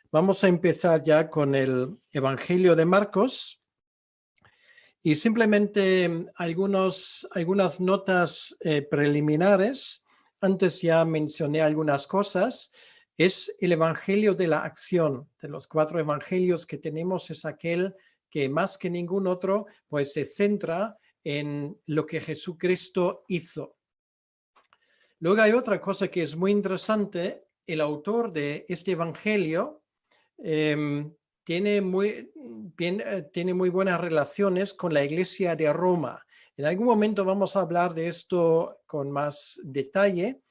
Vamos a empezar ya con el Evangelio de Marcos y simplemente algunas notas preliminares. Antes ya mencioné algunas cosas. Es el Evangelio de la acción. De los 4 evangelios que tenemos es aquel que más que ningún otro pues se centra en lo que Jesucristo hizo. Luego hay otra cosa que es muy interesante. El autor de este Evangelio tiene muy buenas relaciones con la Iglesia de Roma. En algún momento vamos a hablar de esto con más detalle,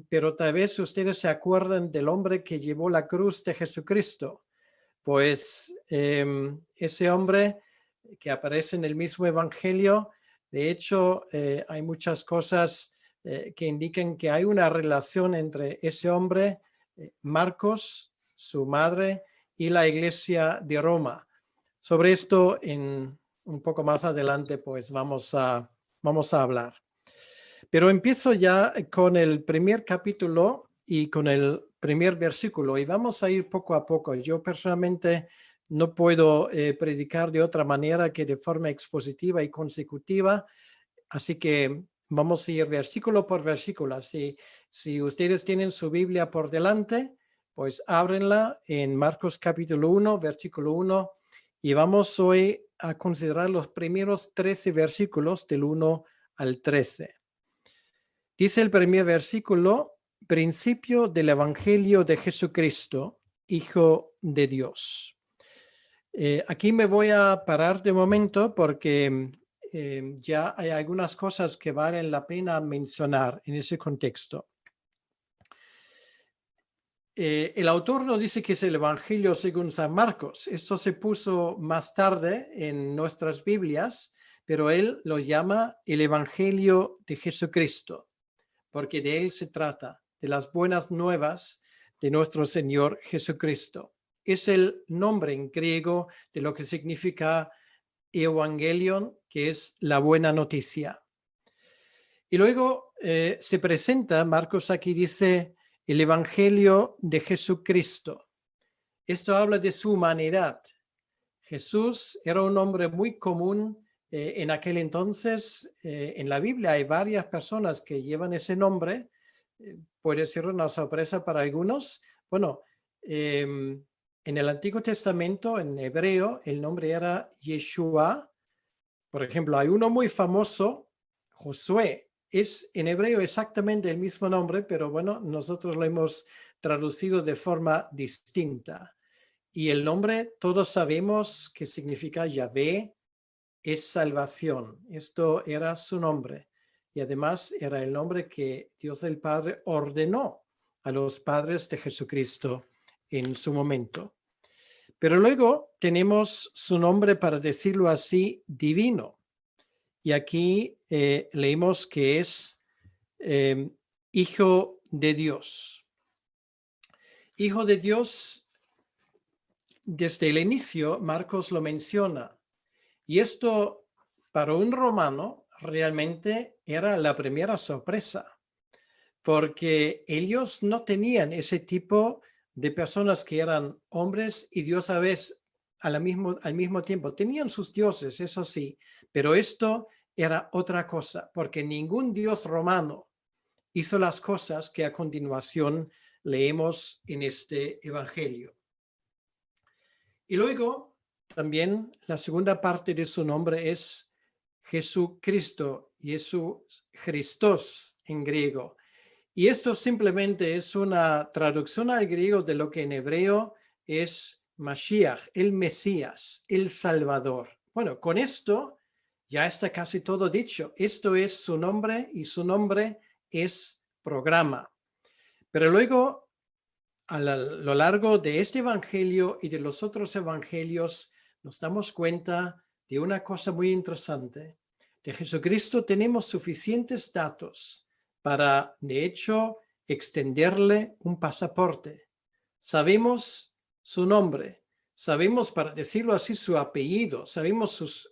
pero tal vez ustedes se acuerdan del hombre que llevó la cruz de Jesucristo. Pues ese hombre que aparece en el mismo Evangelio, de hecho, hay muchas cosas que indican que hay una relación entre ese hombre, Marcos, su madre, y la Iglesia de Roma. Sobre esto, un poco más adelante, pues vamos a hablar. Pero empiezo ya con el primer capítulo y con el primer versículo, y vamos a ir poco a poco. Yo personalmente no puedo predicar de otra manera que de forma expositiva y consecutiva, así que vamos a ir versículo por versículo. Si ustedes tienen su Biblia por delante, pues ábrenla en Marcos capítulo 1, versículo 1, y vamos hoy a considerar los primeros 13 versículos del 1 al 13. Dice el primer versículo: principio del Evangelio de Jesucristo, Hijo de Dios. Aquí me voy a parar de momento porque ya hay algunas cosas que valen la pena mencionar en ese contexto. El autor nos dice que es el Evangelio según San Marcos. Esto se puso más tarde en nuestras Biblias, pero él lo llama el Evangelio de Jesucristo, porque de él se trata, de las buenas nuevas de nuestro Señor Jesucristo. Es el nombre en griego de lo que significa Evangelion, que es la buena noticia. Y luego se presenta, Marcos aquí dice, el Evangelio de Jesucristo. Esto habla de su humanidad. Jesús era un nombre muy común en aquel entonces. En la Biblia hay varias personas que llevan ese nombre. Puede ser una sorpresa para algunos. Bueno, en el Antiguo Testamento, en hebreo, el nombre era Yeshua. Por ejemplo, hay uno muy famoso, Josué. Es en hebreo exactamente el mismo nombre, pero bueno, nosotros lo hemos traducido de forma distinta. Y el nombre, todos sabemos que significa Yahvé, es salvación. Esto era su nombre. Y además era el nombre que Dios el Padre ordenó a los padres de Jesucristo en su momento. Pero luego tenemos su nombre, para decirlo así, divino. Y aquí leímos que es Hijo de Dios. Hijo de Dios, desde el inicio, Marcos lo menciona. Y esto, para un romano, realmente era la primera sorpresa, porque ellos no tenían ese tipo de personas que eran hombres y Dios a veces al mismo tiempo. Tenían sus dioses, eso sí, pero esto era otra cosa, porque ningún dios romano hizo las cosas que a continuación leemos en este evangelio. Y luego también la segunda parte de su nombre es Jesucristo, Jesús, Christos en griego. Y esto simplemente es una traducción al griego de lo que en hebreo es Mashiach, el Mesías, el Salvador. Bueno, con esto ya está casi todo dicho. Esto es su nombre y su nombre es programa. Pero luego, a lo largo de este evangelio y de los otros evangelios, nos damos cuenta de una cosa muy interesante. De Jesucristo tenemos suficientes datos para, de hecho, extenderle un pasaporte. Sabemos su nombre, sabemos, para decirlo así, su apellido, sabemos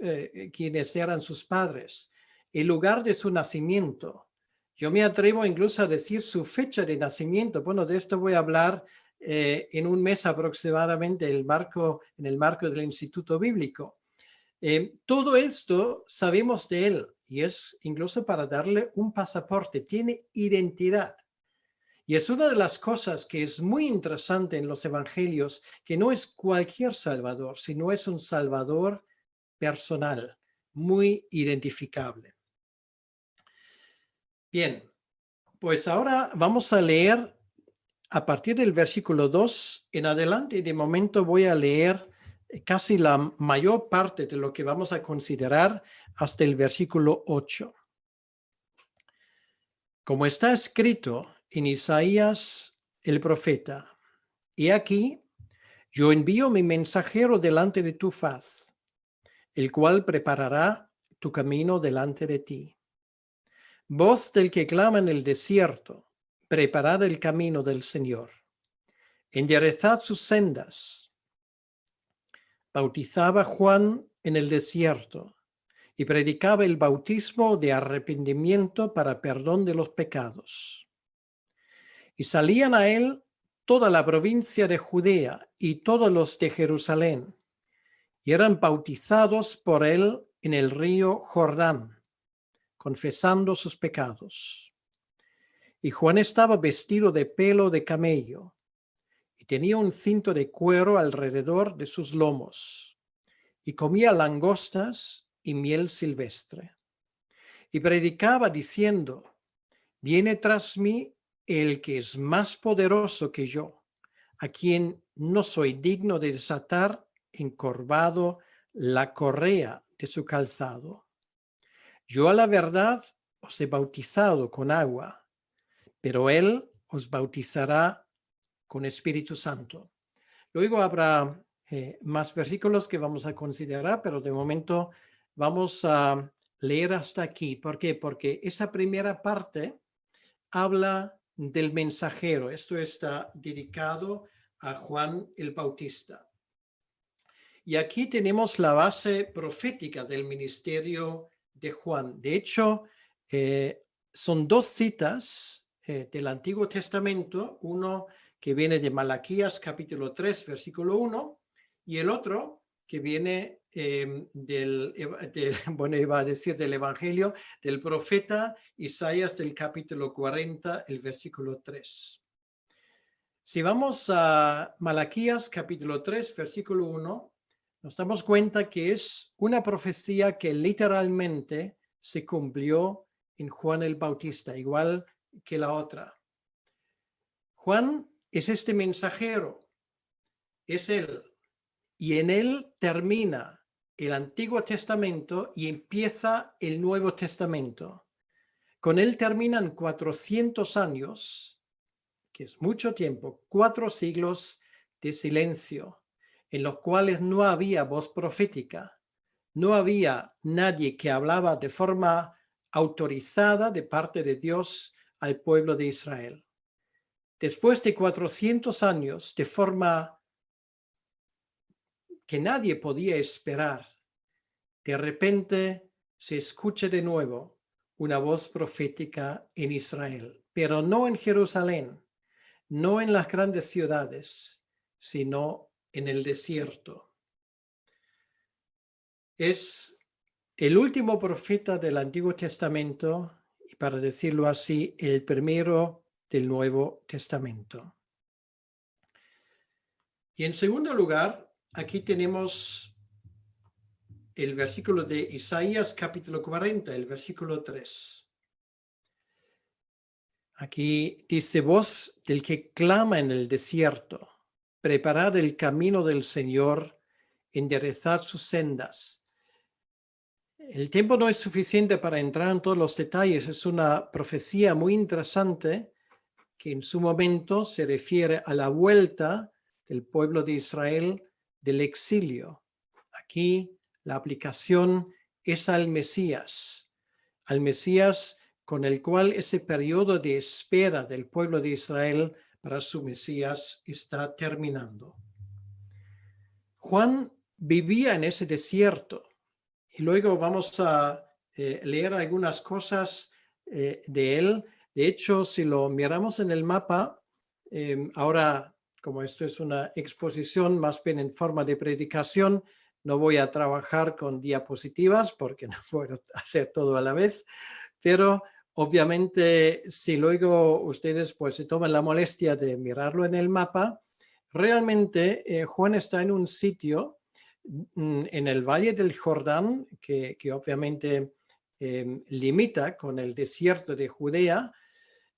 quiénes eran sus padres, el lugar de su nacimiento. Yo me atrevo incluso a decir su fecha de nacimiento. Bueno, de esto voy a hablar en un mes aproximadamente en el marco del Instituto Bíblico. Todo esto sabemos de él y es incluso para darle un pasaporte, tiene identidad. Y es una de las cosas que es muy interesante en los evangelios, que no es cualquier salvador, sino es un salvador personal, muy identificable. Bien, pues ahora vamos a leer a partir del versículo 2 en adelante. De momento voy a leer casi la mayor parte de lo que vamos a considerar hasta el versículo 8. Como está escrito en Isaías el profeta, he aquí, yo envío mi mensajero delante de tu faz, el cual preparará tu camino delante de ti. Voz del que clama en el desierto, preparad el camino del Señor. Enderezad sus sendas. Bautizaba Juan en el desierto y predicaba el bautismo de arrepentimiento para perdón de los pecados. Y salían a él toda la provincia de Judea y todos los de Jerusalén, y eran bautizados por él en el río Jordán, confesando sus pecados. Y Juan estaba vestido de pelo de camello, y tenía un cinto de cuero alrededor de sus lomos, y comía langostas y miel silvestre. Y predicaba diciendo, viene tras mí el que es más poderoso que yo, a quien no soy digno de desatar encorvado la correa de su calzado. Yo a la verdad os he bautizado con agua, pero él os bautizará con Espíritu Santo. Luego habrá más versículos que vamos a considerar, pero de momento vamos a leer hasta aquí. ¿Por qué? Porque esa primera parte habla del mensajero. Esto está dedicado a Juan el Bautista. Y aquí tenemos la base profética del ministerio de Juan. De hecho, son dos citas del Antiguo Testamento, uno que viene de Malaquías capítulo 3, versículo 1, y el otro que viene iba a decir del Evangelio, del profeta Isaías del capítulo 40, el versículo 3. Si vamos a Malaquías capítulo 3, versículo 1, nos damos cuenta que es una profecía que literalmente se cumplió en Juan el Bautista, igual que la otra. Juan es este mensajero, es él, y en él termina el Antiguo Testamento y empieza el Nuevo Testamento. Con él terminan 400 años, que es mucho tiempo, 4 siglos de silencio, en los cuales no había voz profética, no había nadie que hablaba de forma autorizada de parte de Dios al pueblo de Israel. Después de 400 años, de forma que nadie podía esperar, de repente se escucha de nuevo una voz profética en Israel, pero no en Jerusalén, no en las grandes ciudades, sino en el desierto. Es el último profeta del Antiguo Testamento y, para decirlo así, el primero del Nuevo Testamento. Y en segundo lugar, aquí tenemos el versículo de Isaías capítulo 40, el versículo 3. Aquí dice, voz del que clama en el desierto, preparad el camino del Señor, enderezad sus sendas. El tiempo no es suficiente para entrar en todos los detalles. Es una profecía muy interesante que en su momento se refiere a la vuelta del pueblo de Israel del exilio. Aquí la aplicación es al Mesías con el cual ese periodo de espera del pueblo de Israel para su Mesías está terminando. Juan vivía en ese desierto y luego vamos a leer algunas cosas de él. De hecho, si lo miramos en el mapa, ahora como esto es una exposición más bien en forma de predicación, no voy a trabajar con diapositivas porque no puedo hacer todo a la vez, pero obviamente si luego ustedes pues se toman la molestia de mirarlo en el mapa, realmente Juan está en un sitio en el Valle del Jordán que obviamente limita con el desierto de Judea,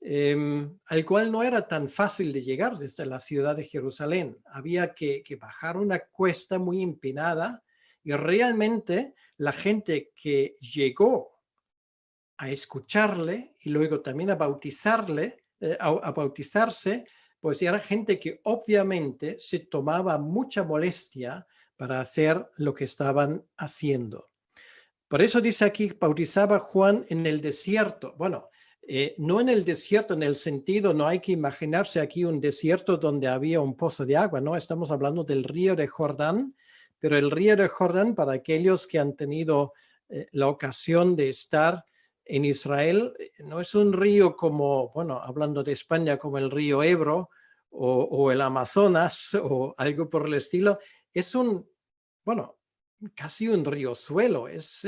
al cual no era tan fácil de llegar desde la ciudad de Jerusalén. Había que bajar una cuesta muy empinada y realmente la gente que llegó a escucharle y luego también a bautizarle, a bautizarse, pues era gente que obviamente se tomaba mucha molestia para hacer lo que estaban haciendo. Por eso dice aquí, bautizaba Juan en el desierto. Bueno, no en el desierto en el sentido, no hay que imaginarse aquí un desierto donde había un pozo de agua, no, estamos hablando del río de Jordán, pero el río de Jordán, para aquellos que han tenido la ocasión de estar en Israel, no es un río como, bueno, hablando de España, como el río Ebro o el Amazonas o algo por el estilo, es un, bueno, casi un riosuelo, es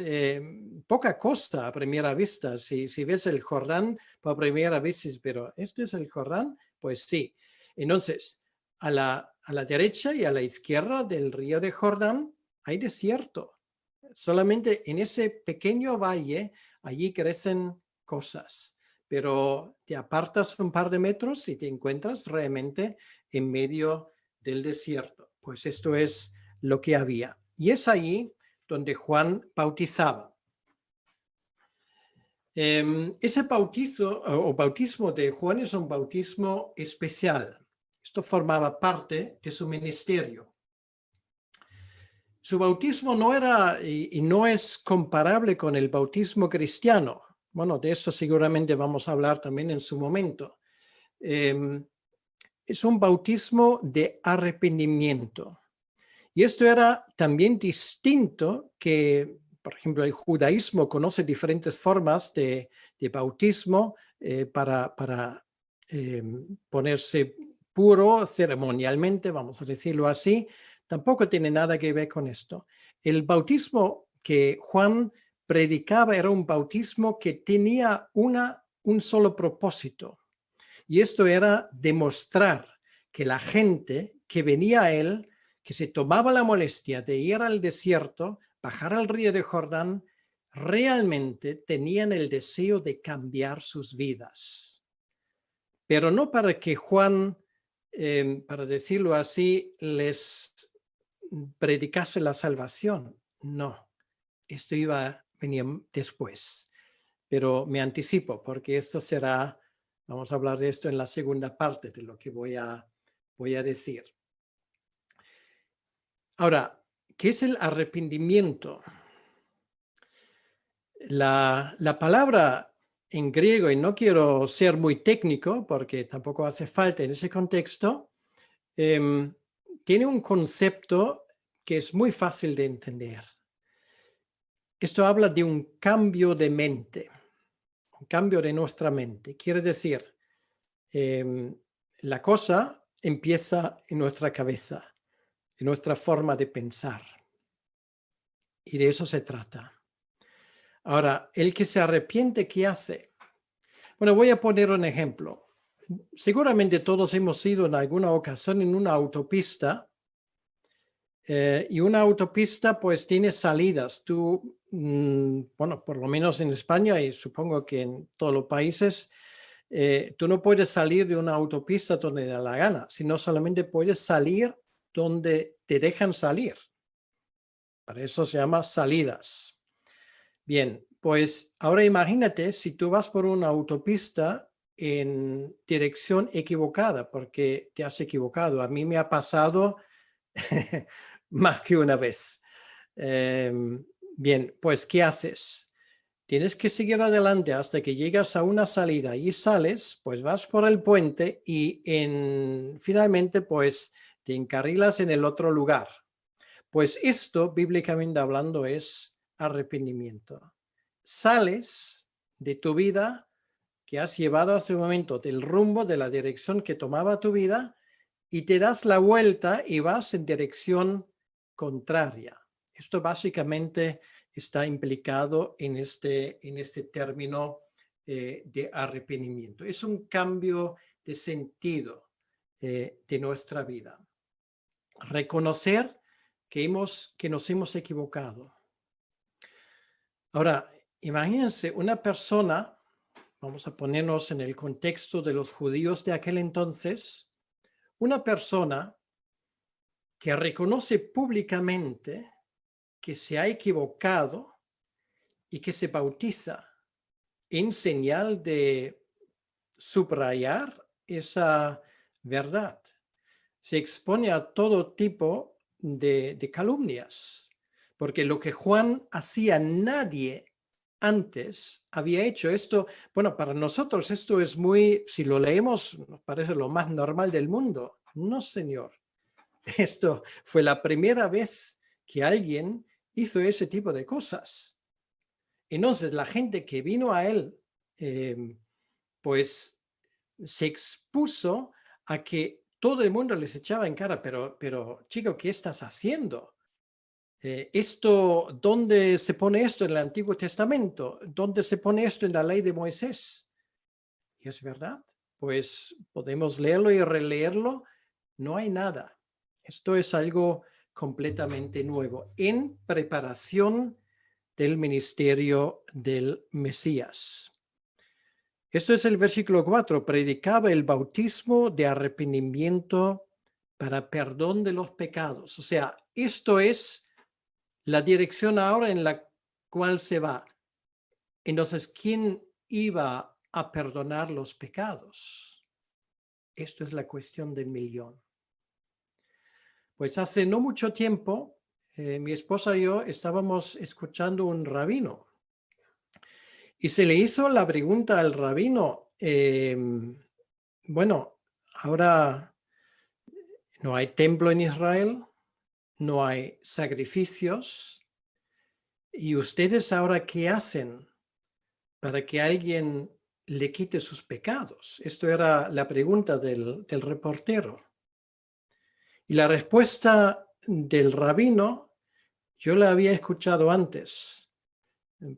poca costa a primera vista. Si ves el Jordán por primera vista, pero ¿esto es el Jordán? Pues sí. Entonces, a la derecha y a la izquierda del río de Jordán hay desierto. Solamente en ese pequeño valle, allí crecen cosas, pero te apartas un par de metros y te encuentras realmente en medio del desierto. Pues esto es lo que había. Y es ahí donde Juan bautizaba. Ese bautizo o bautismo de Juan es un bautismo especial. Esto formaba parte de su ministerio. Su bautismo no era y no es comparable con el bautismo cristiano. Bueno, de eso seguramente vamos a hablar también en su momento. Es un bautismo de arrepentimiento. Y esto era también distinto que, por ejemplo, el judaísmo conoce diferentes formas de bautismo para ponerse puro ceremonialmente, vamos a decirlo así. Tampoco tiene nada que ver con esto. El bautismo que Juan predicaba era un bautismo que tenía un solo propósito. Y esto era demostrar que la gente que venía a él, que se tomaba la molestia de ir al desierto, bajar al río de Jordán, realmente tenían el deseo de cambiar sus vidas. Pero no para que Juan, para decirlo así, les predicase la salvación. No, esto venía después. Pero me anticipo porque esto será, vamos a hablar de esto en la segunda parte de lo que voy a decir. Ahora, ¿qué es el arrepentimiento? La palabra en griego, y no quiero ser muy técnico porque tampoco hace falta en ese contexto, tiene un concepto que es muy fácil de entender. Esto habla de un cambio de mente, un cambio de nuestra mente. Quiere decir, la cosa empieza en nuestra cabeza, en nuestra forma de pensar. Y de eso se trata. Ahora, el que se arrepiente, ¿qué hace? Bueno, voy a poner un ejemplo. Seguramente todos hemos ido en alguna ocasión en una autopista y una autopista pues tiene salidas. Tú, bueno, por lo menos en España y supongo que en todos los países, tú no puedes salir de una autopista donde te da la gana, sino solamente puedes salir donde te dejan salir. Para eso se llama salidas. Bien, pues ahora imagínate si tú vas por una autopista en dirección equivocada, porque te has equivocado. A mí me ha pasado más que una vez. Bien, pues ¿qué haces? Tienes que seguir adelante hasta que llegas a una salida y sales, pues vas por el puente y finalmente pues te encarrilas en el otro lugar. Pues esto, bíblicamente hablando, es arrepentimiento. Sales de tu vida que has llevado hace un momento, del rumbo, de la dirección que tomaba tu vida, y te das la vuelta y vas en dirección contraria. Esto básicamente está implicado en este término de arrepentimiento. Es un cambio de sentido de nuestra vida. Reconocer que nos hemos equivocado. Ahora, imagínense una persona, vamos a ponernos en el contexto de los judíos de aquel entonces, una persona que reconoce públicamente que se ha equivocado y que se bautiza en señal de subrayar esa verdad. Se expone a todo tipo de calumnias, porque lo que Juan hacía nadie antes había hecho. Esto, bueno, para nosotros esto es muy, si lo leemos, nos parece lo más normal del mundo. No, señor. Esto fue la primera vez que alguien hizo ese tipo de cosas. Entonces, la gente que vino a él, pues se expuso a que todo el mundo les echaba en cara, pero chico, ¿qué estás haciendo? ¿Dónde se pone esto en el Antiguo Testamento? ¿Dónde se pone esto en la ley de Moisés? Y es verdad, pues podemos leerlo y releerlo, no hay nada. Esto es algo completamente nuevo en preparación del ministerio del Mesías. Esto es el versículo 4. Predicaba el bautismo de arrepentimiento para perdón de los pecados. O sea, esto es la dirección ahora en la cual se va. Entonces, ¿quién iba a perdonar los pecados? Esto es la cuestión del millón. Pues hace no mucho tiempo, mi esposa y yo estábamos escuchando un rabino y se le hizo la pregunta al rabino, bueno, ahora no hay templo en Israel, no hay sacrificios, ¿y ustedes ahora qué hacen para que alguien le quite sus pecados? Esto era la pregunta del reportero. Y la respuesta del rabino, yo la había escuchado antes,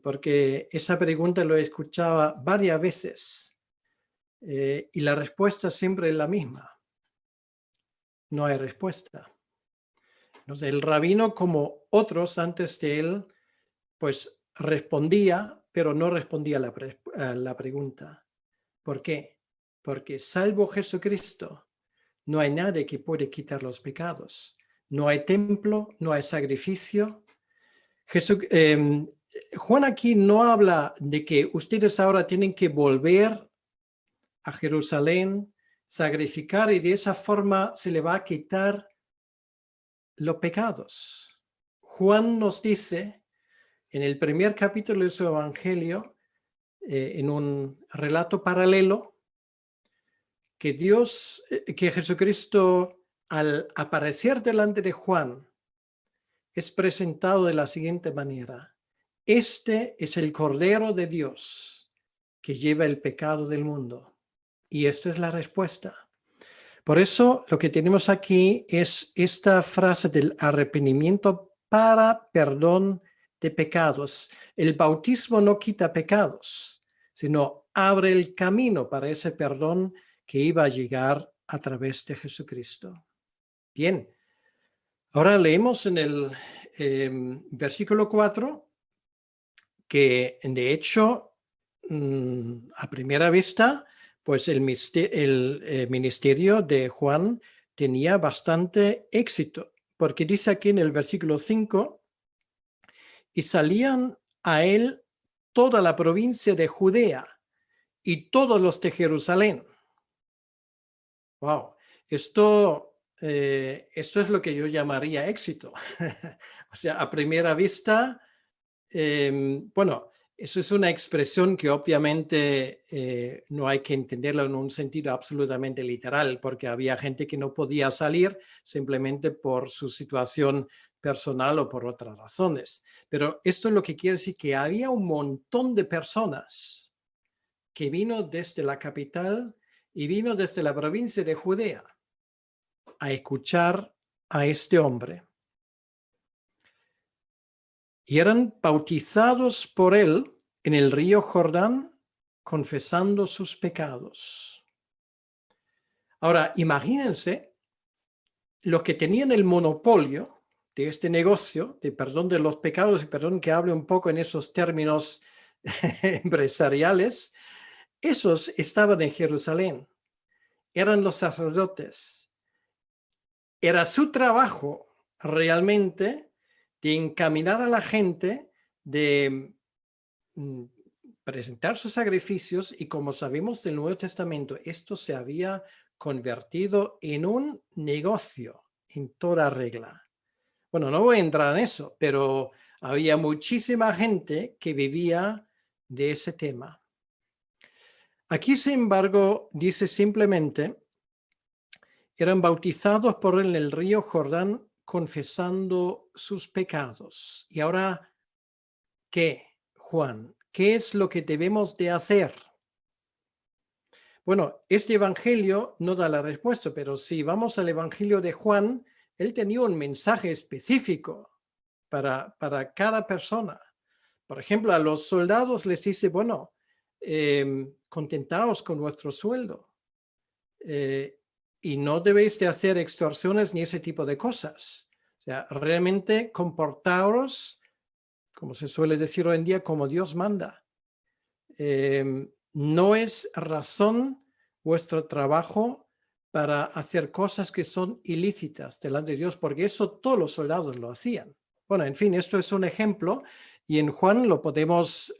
porque esa pregunta lo escuchaba varias veces, y la respuesta siempre es la misma. No hay respuesta. Entonces, el rabino, como otros antes de él, pues respondía, pero no respondía a la pregunta. ¿Por qué? Porque salvo Jesucristo, no hay nadie que puede quitar los pecados. No hay templo, no hay sacrificio. Juan aquí no habla de que ustedes ahora tienen que volver a Jerusalén, sacrificar y de esa forma se le va a quitar los pecados. Juan nos dice en el primer capítulo de su evangelio, en un relato paralelo, que que Jesucristo, al aparecer delante de Juan, es presentado de la siguiente manera: este es el Cordero de Dios que lleva el pecado del mundo. Y esta es la respuesta. Por eso lo que tenemos aquí es esta frase del arrepentimiento para perdón de pecados. El bautismo no quita pecados, sino abre el camino para ese perdón que iba a llegar a través de Jesucristo. Bien, ahora leemos en el versículo 4 que de hecho, a primera vista, pues el ministerio de Juan tenía bastante éxito, porque dice aquí en el versículo 5, y salían a él toda la provincia de Judea y todos los de Jerusalén. Wow, esto es lo que yo llamaría éxito. O sea, a primera vista, bueno, eso es una expresión que obviamente no hay que entenderlo en un sentido absolutamente literal, porque había gente que no podía salir simplemente por su situación personal o por otras razones. Pero esto es lo que quiere decir que había un montón de personas que vino desde la capital y vino desde la provincia de Judea. a escuchar a este hombre. Y eran bautizados por él en el río Jordán, confesando sus pecados. Ahora, imagínense los que tenían el monopolio de este negocio de perdón de los pecados, y perdón que hable un poco en esos términos empresariales, esos estaban en Jerusalén, eran los sacerdotes. Era su trabajo realmente de encaminar a la gente, de presentar sus sacrificios, y como sabemos del Nuevo Testamento, esto se había convertido en un negocio en toda regla. Bueno, no voy a entrar en eso, pero había muchísima gente que vivía de ese tema. Aquí, sin embargo, dice simplemente, eran bautizados por él en el río Jordán, confesando sus pecados. Y ahora, ¿qué, Juan? ¿Qué es lo que debemos de hacer? Bueno, este evangelio no da la respuesta, pero si vamos al evangelio de Juan, él tenía un mensaje específico para cada persona. Por ejemplo, a los soldados les dice, bueno, contentaos con vuestro sueldo y no debéis de hacer extorsiones ni ese tipo de cosas. O sea, realmente comportaos, como se suele decir hoy en día, como Dios manda. No es razón vuestro trabajo para hacer cosas que son ilícitas delante de Dios, porque eso todos los soldados lo hacían. Bueno, en fin, esto es un ejemplo y en Juan lo podemos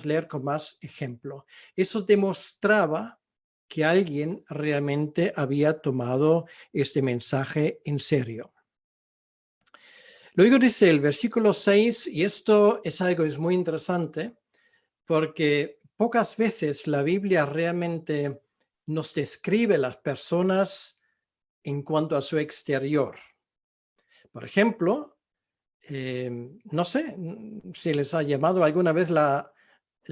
leer con más ejemplo. Eso demostraba que alguien realmente había tomado este mensaje en serio. Luego dice el versículo 6, y esto es algo que es muy interesante, porque pocas veces la Biblia realmente nos describe las personas en cuanto a su exterior. Por ejemplo, no sé si les ha llamado alguna vez la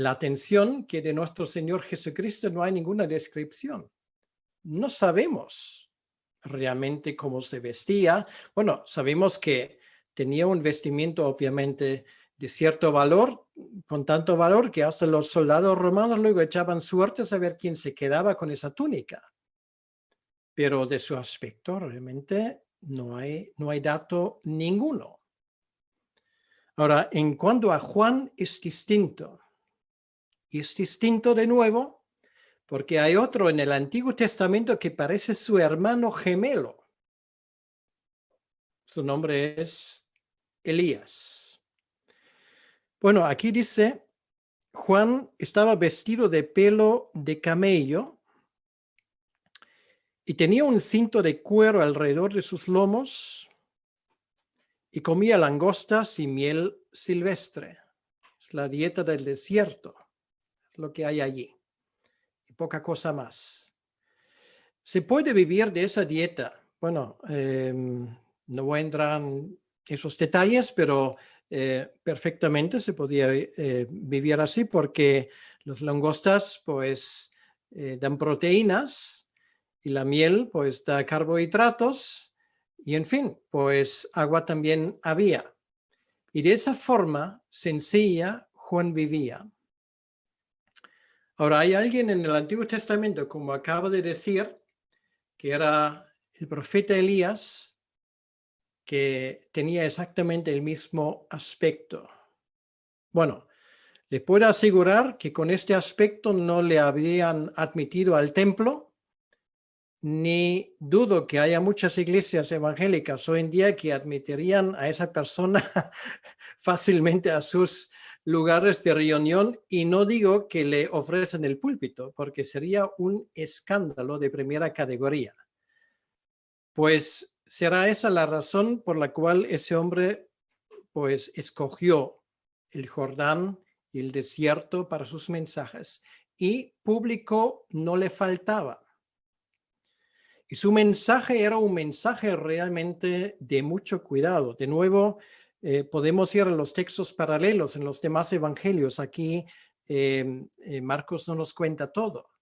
atención que de nuestro Señor Jesucristo no hay ninguna descripción. No sabemos realmente cómo se vestía. Bueno, sabemos que tenía un vestimiento obviamente de cierto valor, con tanto valor que hasta los soldados romanos luego echaban suertes a ver quién se quedaba con esa túnica. Pero de su aspecto realmente no hay dato ninguno. Ahora, en cuanto a Juan, es distinto. Y es distinto de nuevo porque hay otro en el Antiguo Testamento que parece su hermano gemelo. Su nombre es Elías. Bueno, aquí dice, Juan estaba vestido de pelo de camello y tenía un cinto de cuero alrededor de sus lomos y comía langostas y miel silvestre. Es la dieta del desierto, es lo que hay allí, y poca cosa más. ¿Se puede vivir de esa dieta? Bueno, no voy a entrar en esos detalles, pero perfectamente se podía vivir así porque las langostas pues dan proteínas y la miel pues da carbohidratos y en fin, pues agua también había. Y de esa forma sencilla Juan vivía. Ahora, hay alguien en el Antiguo Testamento, como acabo de decir, que era el profeta Elías, que tenía exactamente el mismo aspecto. Bueno, le puedo asegurar que con este aspecto no le habían admitido al templo, ni dudo que haya muchas iglesias evangélicas hoy en día que admitirían a esa persona fácilmente a sus lugares de reunión, y no digo que le ofrecen el púlpito, porque sería un escándalo de primera categoría. Pues será esa la razón por la cual ese hombre pues escogió el Jordán y el desierto para sus mensajes, y público no le faltaba. Y su mensaje era un mensaje realmente de mucho cuidado. De nuevo, podemos ir a los textos paralelos en los demás evangelios. Aquí Marcos no nos cuenta todo,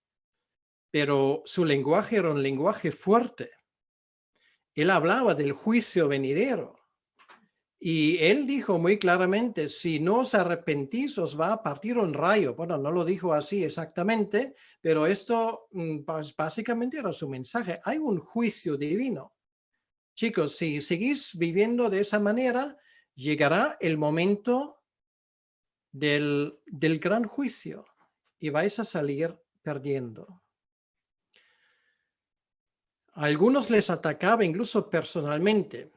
pero su lenguaje era un lenguaje fuerte. Él hablaba del juicio venidero. Y él dijo muy claramente, si no os arrepentís, os va a partir un rayo. Bueno, no lo dijo así exactamente, pero esto básicamente era su mensaje. Hay un juicio divino. Chicos, si seguís viviendo de esa manera, llegará el momento del gran juicio y vais a salir perdiendo. A algunos les atacaba incluso personalmente.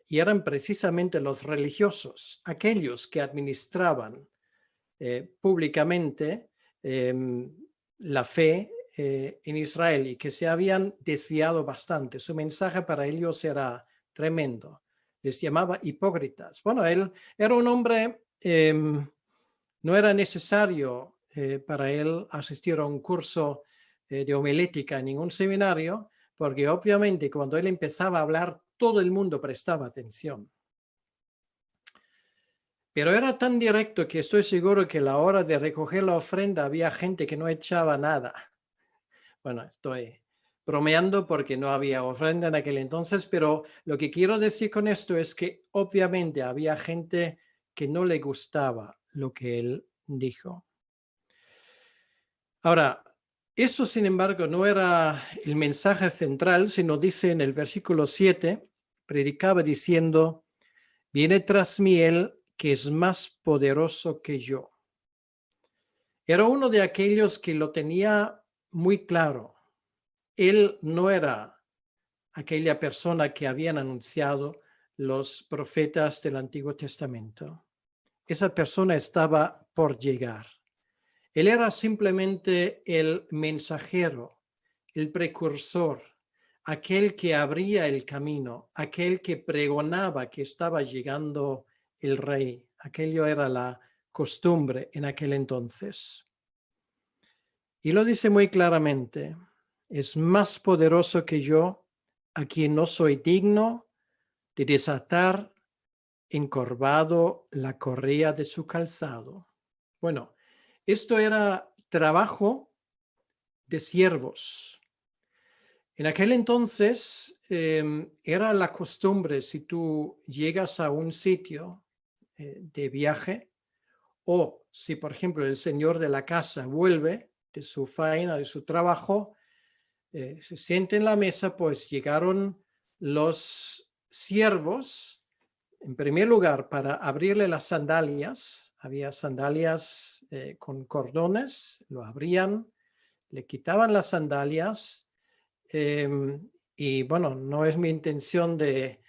Y eran precisamente los religiosos, aquellos que administraban públicamente la fe en Israel y que se habían desviado bastante. Su mensaje para ellos era tremendo. Les llamaba hipócritas. Bueno, él era un hombre, no era necesario para él asistir a un curso de homilética en ningún seminario, porque obviamente cuando él empezaba a hablar, todo el mundo prestaba atención. Pero era tan directo que estoy seguro que a la hora de recoger la ofrenda había gente que no echaba nada. Bueno, estoy bromeando porque no había ofrenda en aquel entonces, pero lo que quiero decir con esto es que obviamente había gente que no le gustaba lo que él dijo. Ahora, eso sin embargo no era el mensaje central, sino dice en el versículo 7, predicaba diciendo, viene tras mí él que es más poderoso que yo. Era uno de aquellos que lo tenía muy claro. Él no era aquella persona que habían anunciado los profetas del Antiguo Testamento. Esa persona estaba por llegar. Él era simplemente el mensajero, el precursor, aquel que abría el camino, aquel que pregonaba que estaba llegando el rey. Aquello era la costumbre en aquel entonces. Y lo dice muy claramente, es más poderoso que yo, a quien no soy digno de desatar encorvado la correa de su calzado. Bueno, esto era trabajo de siervos. En aquel entonces era la costumbre, si tú llegas a un sitio de viaje, o si, por ejemplo, el señor de la casa vuelve de su faena, de su trabajo, se siente en la mesa, pues llegaron los siervos, en primer lugar, para abrirle las sandalias. Había sandalias con cordones, lo abrían, le quitaban las sandalias. Y bueno, no es mi intención de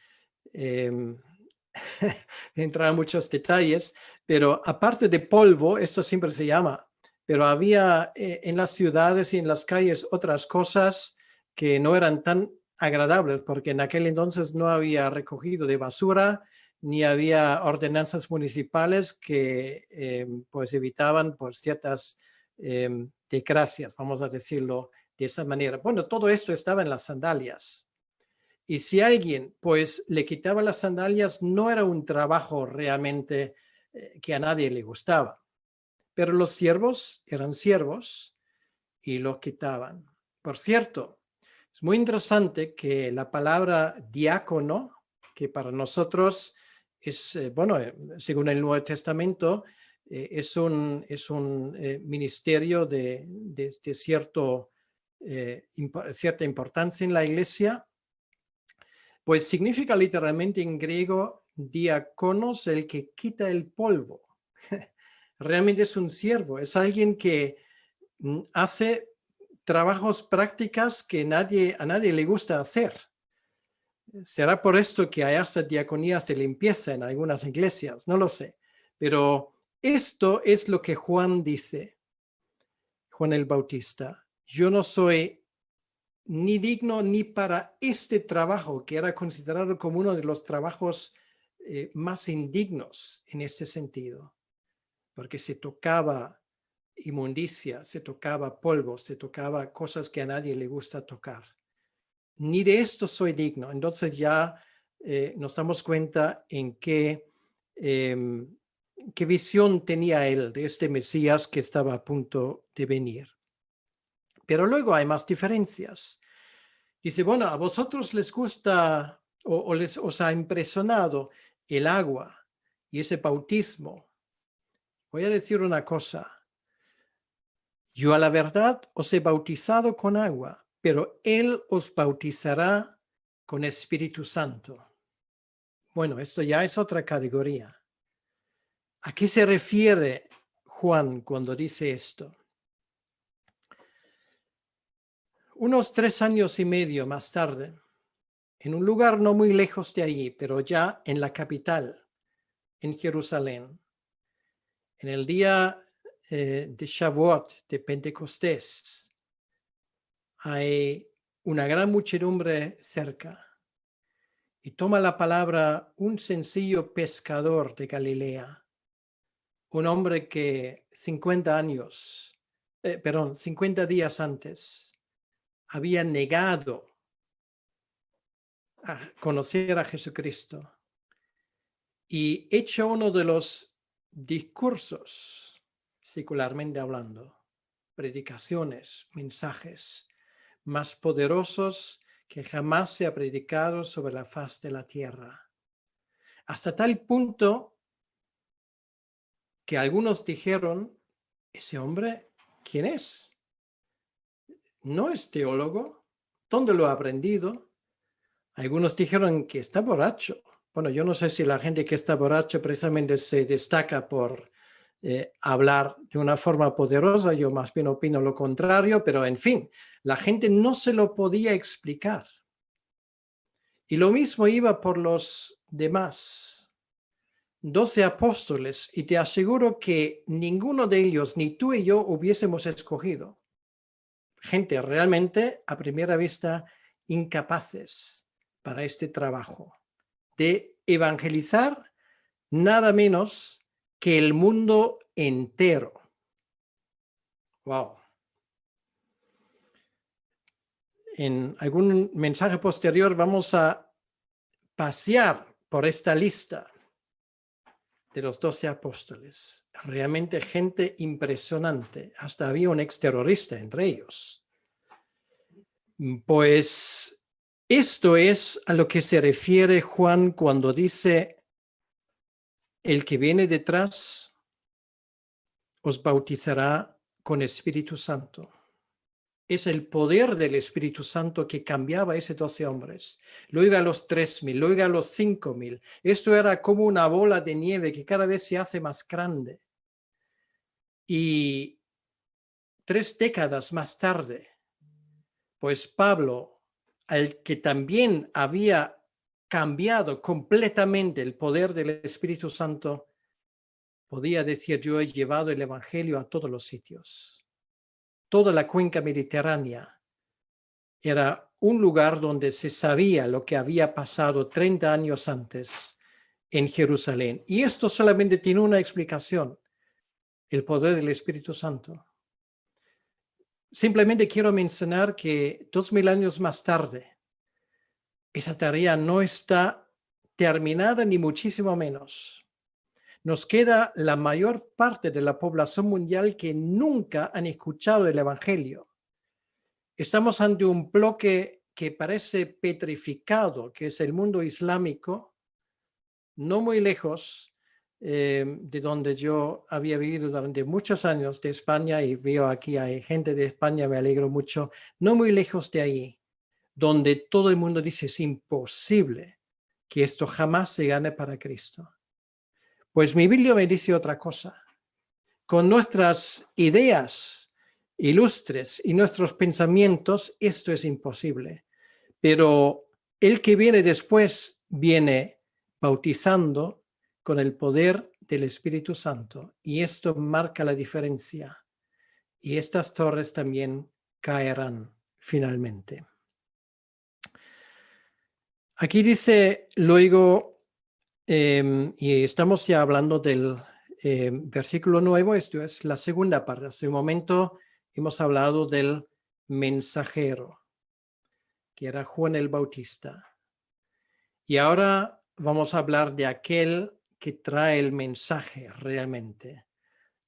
entrar en muchos detalles, pero aparte de polvo, esto siempre se llama, pero había en las ciudades y en las calles otras cosas que no eran tan agradables, porque en aquel entonces no había recogido de basura, ni había ordenanzas municipales que pues evitaban por ciertas desgracias, vamos a decirlo de esa manera. Bueno, todo esto estaba en las sandalias. Y si alguien pues le quitaba las sandalias, no era un trabajo realmente que a nadie le gustaba. Pero los siervos eran siervos y lo quitaban. Por cierto, es muy interesante que la palabra diácono, que para nosotros es, bueno, según el Nuevo Testamento, es un ministerio de cierta importancia en la iglesia, pues significa literalmente en griego diáconos, el que quita el polvo. Realmente es un siervo, es alguien que hace trabajos prácticas que a nadie le gusta hacer. Será por esto que hay hasta diaconías de limpieza en algunas iglesias, no lo sé. Pero esto es lo que Juan dice, Juan el Bautista. Yo no soy ni digno ni para este trabajo, que era considerado como uno de los trabajos más indignos en este sentido, porque se tocaba inmundicia, se tocaba polvo, se tocaba cosas que a nadie le gusta tocar. Ni de esto soy digno. Entonces ya nos damos cuenta en qué visión tenía él de este Mesías que estaba a punto de venir. Pero luego hay más diferencias. Dice, bueno, a vosotros les gusta os ha impresionado el agua y ese bautismo. Voy a decir una cosa. Yo a la verdad os he bautizado con agua, pero Él os bautizará con Espíritu Santo. Bueno, esto ya es otra categoría. ¿A qué se refiere Juan cuando dice esto? Unos 3 años y medio más tarde, en un lugar no muy lejos de allí, pero ya en la capital, en Jerusalén, en el día de Shavuot, de Pentecostés, hay una gran muchedumbre cerca y toma la palabra un sencillo pescador de Galilea, un hombre que 50 días antes había negado a conocer a Jesucristo y hecho uno de los discursos, secularmente hablando, predicaciones, mensajes más poderosos que jamás se ha predicado sobre la faz de la tierra. Hasta tal punto que algunos dijeron, ese hombre, ¿quién es? ¿No es teólogo? ¿Dónde lo ha aprendido? Algunos dijeron que está borracho. Bueno, yo no sé si la gente que está borracha precisamente se destaca por hablar de una forma poderosa. Yo más bien opino lo contrario, pero en fin, la gente no se lo podía explicar. Y lo mismo iba por los demás, 12 apóstoles, y te aseguro que ninguno de ellos, ni tú y yo, hubiésemos escogido. Gente realmente, a primera vista, incapaces para este trabajo de evangelizar nada menos que el mundo entero. Wow. En algún mensaje posterior vamos a pasear por esta lista de los 12 apóstoles. Realmente gente impresionante. Hasta había un exterrorista entre ellos. Pues esto es a lo que se refiere Juan cuando dice, el que viene detrás os bautizará con Espíritu Santo. Es el poder del Espíritu Santo que cambiaba a esos 12 hombres. Luego a los 3,000, luego a los 5,000. Esto era como una bola de nieve que cada vez se hace más grande. Y 3 décadas más tarde, pues Pablo, al que también había cambiado completamente el poder del Espíritu Santo, podía decir, yo he llevado el Evangelio a todos los sitios. Toda la cuenca mediterránea era un lugar donde se sabía lo que había pasado 30 años antes en Jerusalén. Y esto solamente tiene una explicación, el poder del Espíritu Santo. Simplemente quiero mencionar que 2000 años más tarde, esa tarea no está terminada ni muchísimo menos. Nos queda la mayor parte de la población mundial que nunca han escuchado el Evangelio. Estamos ante un bloque que parece petrificado, que es el mundo islámico, no muy lejos de donde yo había vivido durante muchos años, de España, y veo aquí hay gente de España, me alegro mucho, no muy lejos de ahí, donde todo el mundo dice es imposible que esto jamás se gane para Cristo. Pues mi Biblia me dice otra cosa. Con nuestras ideas ilustres y nuestros pensamientos, esto es imposible. Pero el que viene después viene bautizando con el poder del Espíritu Santo. Y esto marca la diferencia. Y estas torres también caerán finalmente. Aquí dice luego, y estamos ya hablando del versículo nuevo, esto es la segunda parte. Hace un momento hemos hablado del mensajero, que era Juan el Bautista. Y ahora vamos a hablar de aquel que trae el mensaje realmente,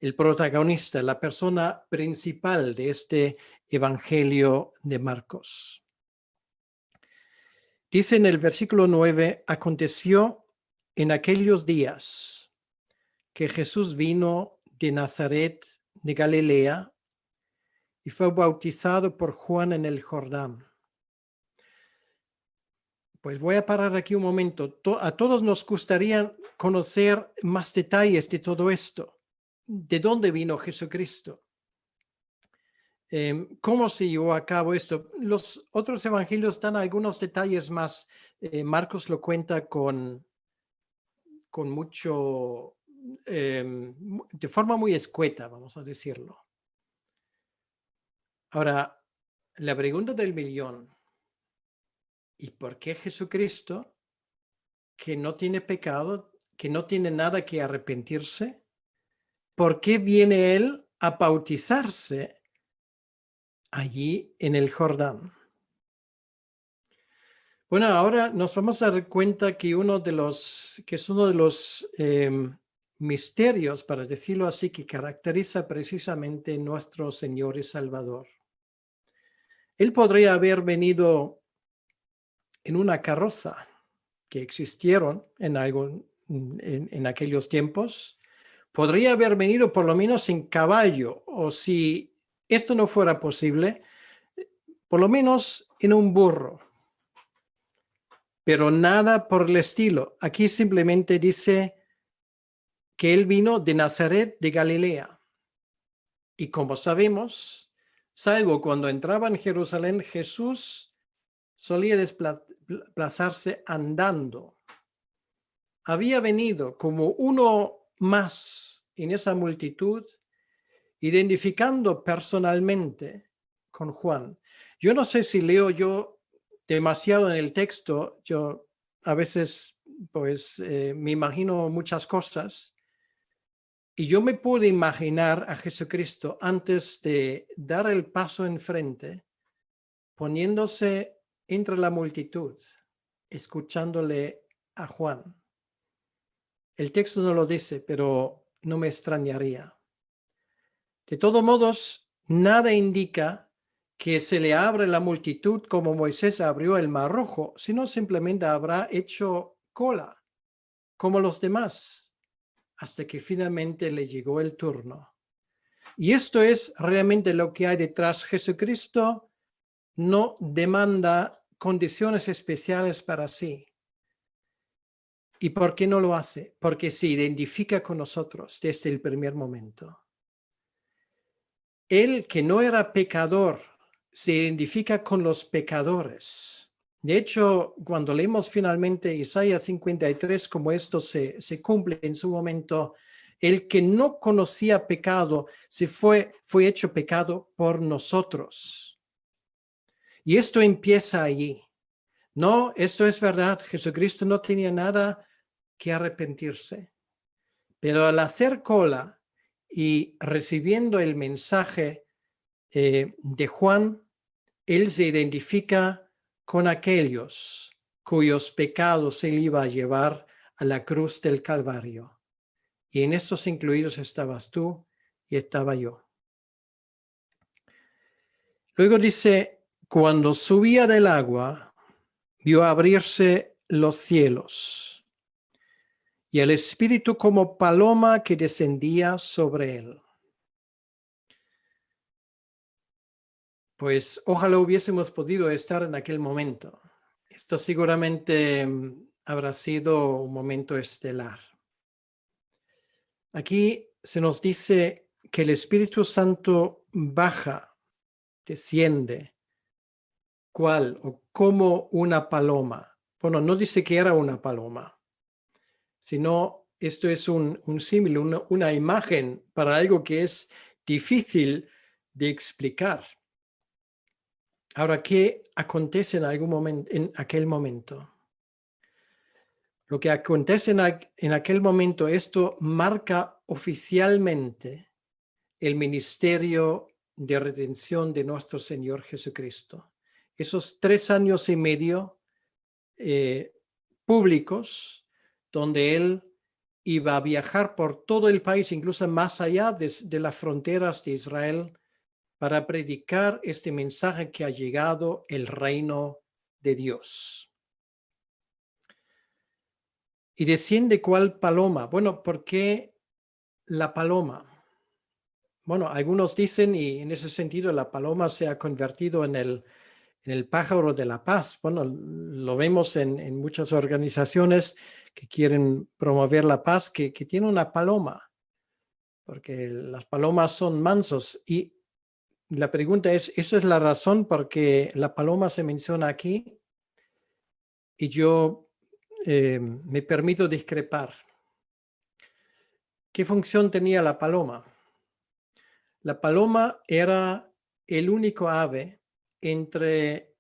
el protagonista, la persona principal de este Evangelio de Marcos. Dice en el versículo 9, aconteció en aquellos días que Jesús vino de Nazaret de Galilea y fue bautizado por Juan en el Jordán. Pues voy a parar aquí un momento. A todos nos gustaría conocer más detalles de todo esto. ¿De dónde vino Jesucristo? ¿Cómo se llevó a cabo esto? Los otros evangelios dan algunos detalles más. Marcos lo cuenta con mucho, de forma muy escueta, vamos a decirlo. Ahora, la pregunta del millón. ¿Y por qué Jesucristo, que no tiene pecado, que no tiene nada que arrepentirse, por qué viene él a bautizarse allí en el Jordán? Bueno, ahora nos vamos a dar cuenta que es uno de los misterios, para decirlo así, que caracteriza precisamente nuestro Señor y Salvador. Él podría haber venido en una carroza que existieron en aquellos tiempos. Podría haber venido por lo menos en caballo, o si esto no fuera posible, por lo menos en un burro. Pero nada por el estilo. Aquí simplemente dice que él vino de Nazaret de Galilea. Y como sabemos, salvo cuando entraba en Jerusalén, Jesús solía desplazarse andando. Había venido como uno más en esa multitud, identificando personalmente con Juan. Yo no sé si leo yo demasiado en el texto. Yo a veces me imagino muchas cosas. Y yo me puedo imaginar a Jesucristo antes de dar el paso enfrente, poniéndose entre la multitud, escuchándole a Juan. El texto no lo dice, pero no me extrañaría. De todos modos, nada indica que se le abre la multitud como Moisés abrió el Mar Rojo, sino simplemente habrá hecho cola, como los demás, hasta que finalmente le llegó el turno. Y esto es realmente lo que hay detrás. Jesucristo no demanda condiciones especiales para sí. ¿Y por qué no lo hace? Porque se identifica con nosotros desde el primer momento. Él, que no era pecador, se identifica con los pecadores. De hecho, cuando leemos finalmente Isaías 53, como esto se cumple en su momento, el que no conocía pecado fue hecho pecado por nosotros. Y esto empieza allí. No, esto es verdad. Jesucristo no tenía nada que arrepentirse. Pero al hacer cola y recibiendo el mensaje de Juan, él se identifica con aquellos cuyos pecados él iba a llevar a la cruz del Calvario. Y en estos incluidos estabas tú y estaba yo. Luego dice, cuando subía del agua, vio abrirse los cielos y el Espíritu como paloma que descendía sobre él. Pues ojalá hubiésemos podido estar en aquel momento. Esto seguramente habrá sido un momento estelar. Aquí se nos dice que el Espíritu Santo baja, desciende, ¿cuál o como una paloma? Bueno, no dice que era una paloma, sino esto es un símil, una imagen para algo que es difícil de explicar. Ahora, ¿qué acontece en aquel momento? Lo que acontece en aquel momento, esto marca oficialmente el ministerio de redención de nuestro Señor Jesucristo. Esos 3 años y medio públicos, donde Él iba a viajar por todo el país, incluso más allá de las fronteras de Israel, para predicar este mensaje que ha llegado el reino de Dios. ¿Y desciende cuál paloma? Bueno, ¿por qué la paloma? Bueno, algunos dicen, y en ese sentido la paloma se ha convertido en el pájaro de la paz. Bueno, lo vemos en muchas organizaciones que quieren promover la paz, que tiene una paloma, porque las palomas son mansos. Y la pregunta es, ¿eso es la razón por qué la paloma se menciona aquí? Y yo me permito discrepar. ¿Qué función tenía la paloma? La paloma era el único ave entre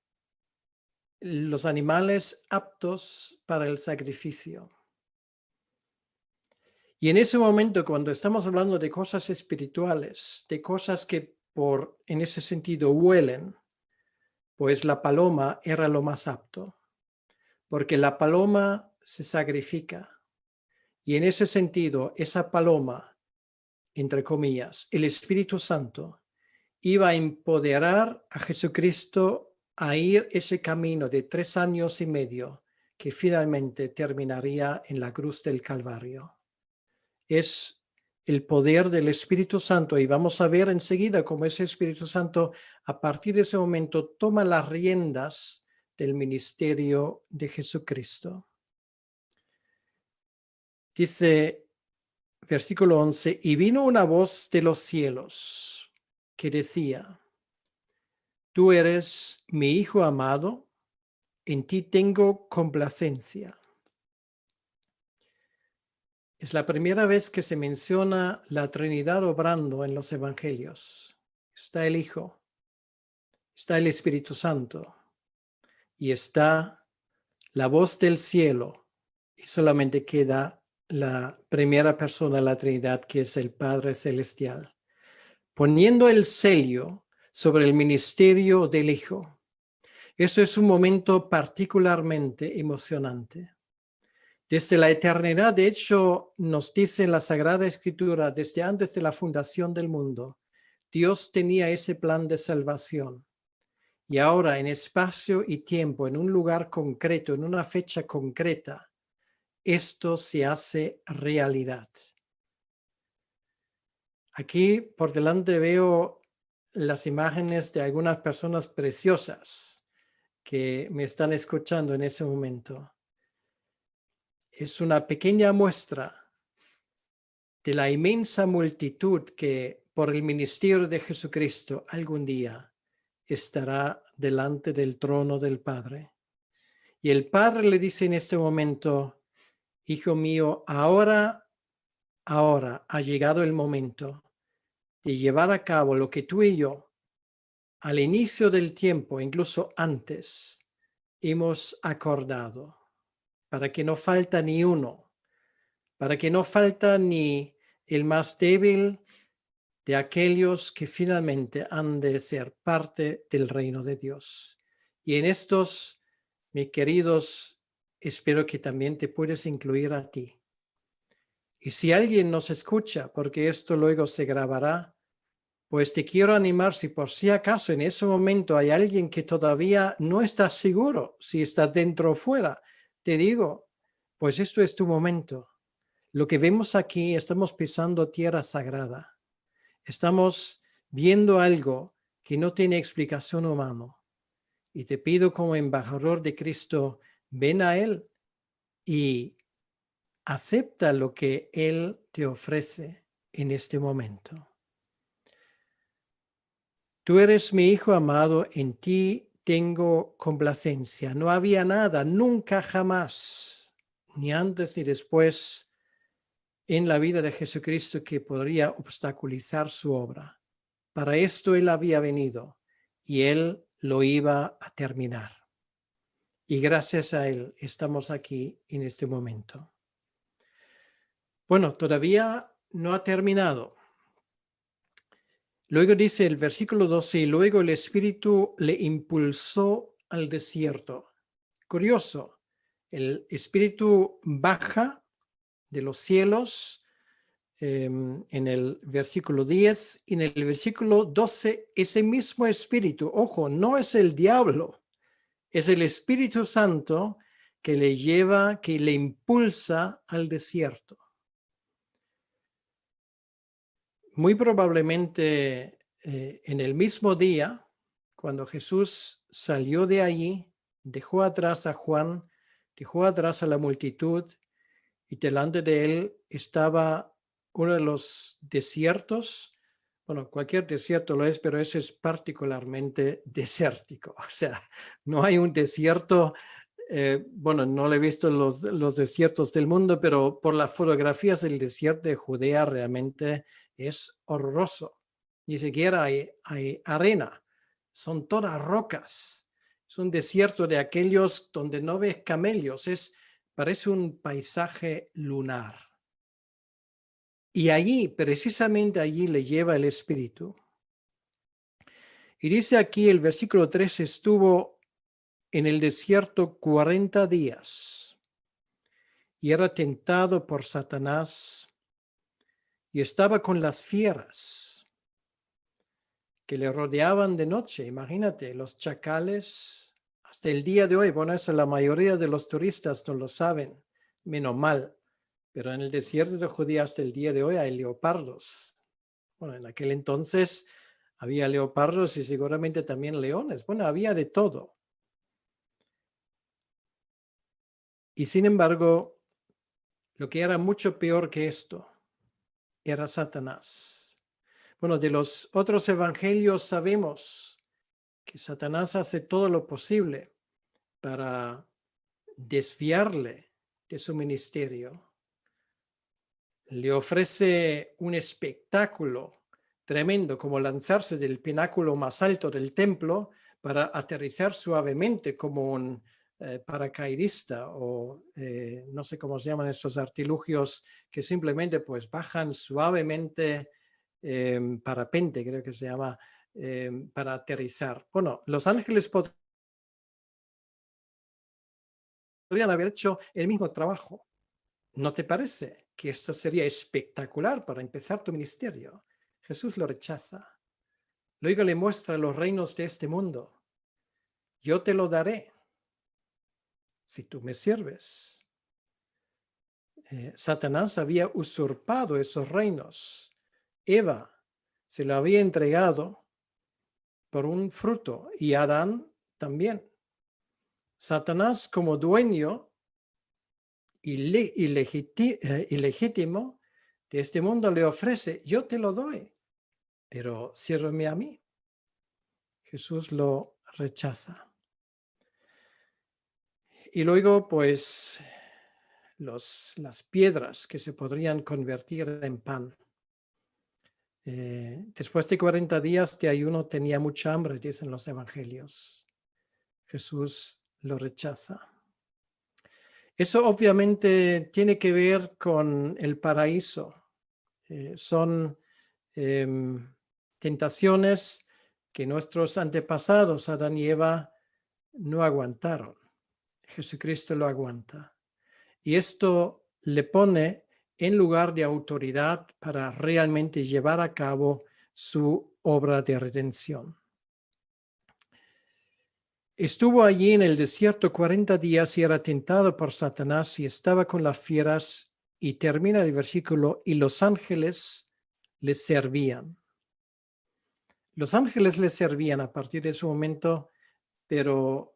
los animales aptos para el sacrificio. Y en ese momento, cuando estamos hablando de cosas espirituales, de cosas que en ese sentido huelen, pues la paloma era lo más apto, porque la paloma se sacrifica. Y en ese sentido, esa paloma, entre comillas, el Espíritu Santo, iba a empoderar a Jesucristo a ir ese camino de 3 años y medio que finalmente terminaría en la cruz del Calvario. Es el poder del Espíritu Santo y vamos a ver enseguida cómo ese Espíritu Santo a partir de ese momento toma las riendas del ministerio de Jesucristo. Dice versículo 11, y vino una voz de los cielos que decía, tú eres mi Hijo amado, en ti tengo complacencia. Es la primera vez que se menciona la Trinidad obrando en los Evangelios. Está el Hijo, está el Espíritu Santo y está la voz del cielo. Y solamente queda la primera persona de la Trinidad, que es el Padre Celestial, poniendo el sello sobre el ministerio del Hijo. Eso es un momento particularmente emocionante. Desde la eternidad, de hecho, nos dice la Sagrada Escritura, desde antes de la fundación del mundo, Dios tenía ese plan de salvación. Y ahora, en espacio y tiempo, en un lugar concreto, en una fecha concreta, esto se hace realidad. Aquí por delante veo las imágenes de algunas personas preciosas que me están escuchando en ese momento. Es una pequeña muestra de la inmensa multitud que por el ministerio de Jesucristo algún día estará delante del trono del Padre. Y el Padre le dice en este momento, Hijo mío, ahora ha llegado el momento de llevar a cabo lo que tú y yo, al inicio del tiempo, incluso antes, hemos acordado, para que no falta ni uno, para que no falta ni el más débil de aquellos que finalmente han de ser parte del reino de Dios. Y en estos, mis queridos, espero que también te puedes incluir a ti. Y si alguien nos escucha, porque esto luego se grabará, pues te quiero animar, si por si acaso en ese momento hay alguien que todavía no está seguro si está dentro o fuera, te digo, pues esto es tu momento. Lo que vemos aquí, estamos pisando tierra sagrada. Estamos viendo algo que no tiene explicación humana. Y te pido como embajador de Cristo, ven a Él y acepta lo que Él te ofrece en este momento. Tú eres mi Hijo amado, en ti tengo complacencia. No había nada, nunca jamás, ni antes ni después, en la vida de Jesucristo que podría obstaculizar su obra. Para esto Él había venido y Él lo iba a terminar. Y gracias a Él estamos aquí en este momento. Bueno, todavía no ha terminado. Luego dice el versículo 12, y luego el Espíritu le impulsó al desierto. Curioso, el Espíritu baja de los cielos en el versículo 10, y en el versículo 12, ese mismo Espíritu, ojo, no es el diablo, es el Espíritu Santo que le lleva, que le impulsa al desierto. Muy probablemente en el mismo día, cuando Jesús salió de allí, dejó atrás a Juan, dejó atrás a la multitud, y delante de él estaba uno de los desiertos. Bueno, cualquier desierto lo es, pero ese es particularmente desértico. O sea, no hay un desierto, bueno, no le he visto los desiertos del mundo, pero por las fotografías el desierto de Judea realmente es horroroso. Ni siquiera hay arena, son todas rocas. Es un desierto de aquellos donde no ves camellos, parece un paisaje lunar. Y allí, precisamente allí, le lleva el Espíritu. Y dice aquí el versículo 3, estuvo en el desierto 40 días y era tentado por Satanás y estaba con las fieras que le rodeaban de noche. Imagínate, los chacales, hasta el día de hoy, bueno, eso la mayoría de los turistas no lo saben, menos mal. Pero en el desierto de Judea hasta el día de hoy hay leopardos. Bueno, en aquel entonces había leopardos y seguramente también leones. Bueno, había de todo. Y sin embargo, lo que era mucho peor que esto era Satanás. Bueno, de los otros evangelios sabemos que Satanás hace todo lo posible para desviarle de su ministerio. Le ofrece un espectáculo tremendo, como lanzarse del pináculo más alto del templo para aterrizar suavemente como un paracaidista o no sé cómo se llaman estos artilugios que simplemente pues bajan suavemente, parapente creo que se llama, para aterrizar. Bueno, los ángeles podrían haber hecho el mismo trabajo. ¿No te parece que esto sería espectacular para empezar tu ministerio? Jesús lo rechaza. Luego le muestra los reinos de este mundo. Yo te lo daré si tú me sirves. Satanás había usurpado esos reinos. Eva se lo había entregado por un fruto y Adán también. Satanás como dueño ilegítimo de este mundo le ofrece, yo te lo doy, pero sírveme a mí. Jesús lo rechaza. Y luego, pues, las piedras que se podrían convertir en pan. Después de 40 días de ayuno tenía mucha hambre, dicen los evangelios. Jesús lo rechaza. Eso obviamente tiene que ver con el paraíso. Son tentaciones que nuestros antepasados, Adán y Eva, no aguantaron. Jesucristo lo aguanta. Y esto le pone en lugar de autoridad para realmente llevar a cabo su obra de redención. Estuvo allí en el desierto 40 días y era tentado por Satanás y estaba con las fieras, y termina el versículo, y los ángeles le servían. Los ángeles le servían a partir de ese momento, pero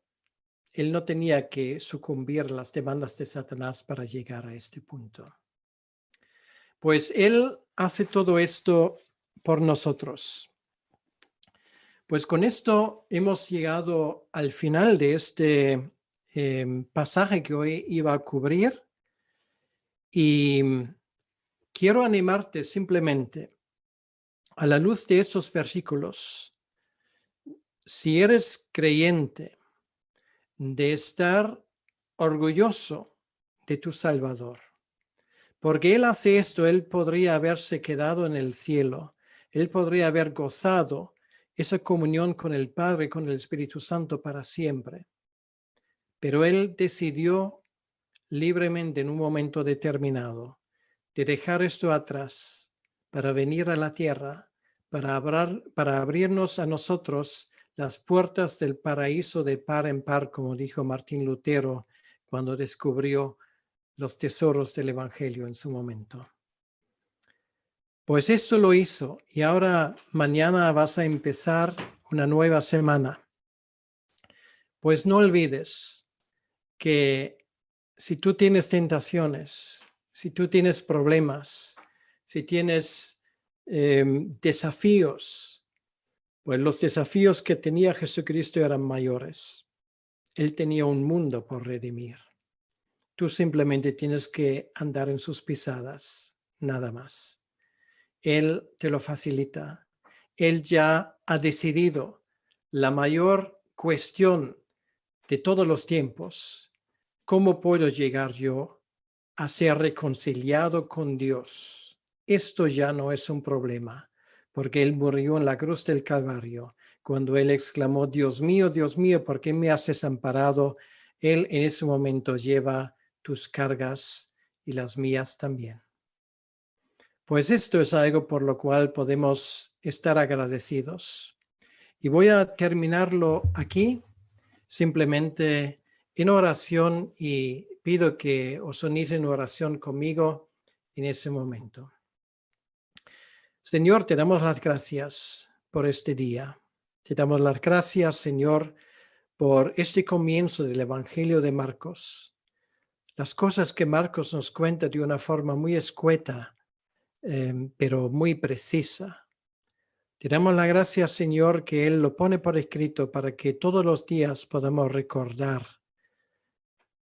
él no tenía que sucumbir a las demandas de Satanás para llegar a este punto. Pues él hace todo esto por nosotros. Pues con esto hemos llegado al final de este pasaje que hoy iba a cubrir, y quiero animarte simplemente a la luz de estos versículos, si eres creyente, de estar orgulloso de tu Salvador. Porque Él hace esto, Él podría haberse quedado en el cielo, Él podría haber gozado esa comunión con el Padre, con el Espíritu Santo para siempre. Pero Él decidió libremente en un momento determinado de dejar esto atrás para venir a la tierra, para abrirnos a nosotros las puertas del paraíso de par en par, como dijo Martín Lutero cuando descubrió los tesoros del Evangelio en su momento. Pues esto lo hizo y ahora mañana vas a empezar una nueva semana. Pues no olvides que si tú tienes tentaciones, si tú tienes problemas, si tienes desafíos, pues los desafíos que tenía Jesucristo eran mayores. Él tenía un mundo por redimir. Tú simplemente tienes que andar en sus pisadas, nada más. Él te lo facilita. Él ya ha decidido la mayor cuestión de todos los tiempos. ¿Cómo puedo llegar yo a ser reconciliado con Dios? Esto ya no es un problema, porque Él murió en la cruz del Calvario. Cuando Él exclamó, Dios mío, ¿por qué me has desamparado? Él en ese momento lleva tus cargas y las mías también. Pues esto es algo por lo cual podemos estar agradecidos. Y voy a terminarlo aquí, simplemente en oración, y pido que os unís en oración conmigo en ese momento. Señor, te damos las gracias por este día. Te damos las gracias, Señor, por este comienzo del Evangelio de Marcos. Las cosas que Marcos nos cuenta de una forma muy escueta, pero muy precisa. Te damos la gracia, Señor, que Él lo pone por escrito para que todos los días podamos recordar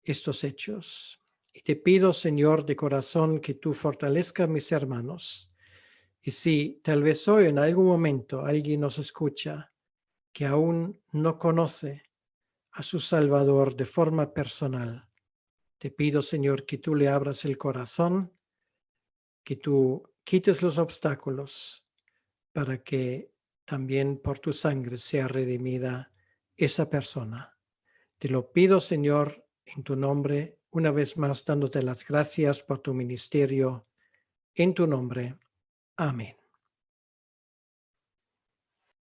estos hechos. Y te pido, Señor, de corazón, que tú fortalezcas a mis hermanos. Y si tal vez hoy en algún momento alguien nos escucha que aún no conoce a su Salvador de forma personal, te pido, Señor, que tú le abras el corazón, que tú quites los obstáculos para que también por tu sangre sea redimida esa persona. Te lo pido, Señor, en tu nombre, una vez más dándote las gracias por tu ministerio. En tu nombre. Amén.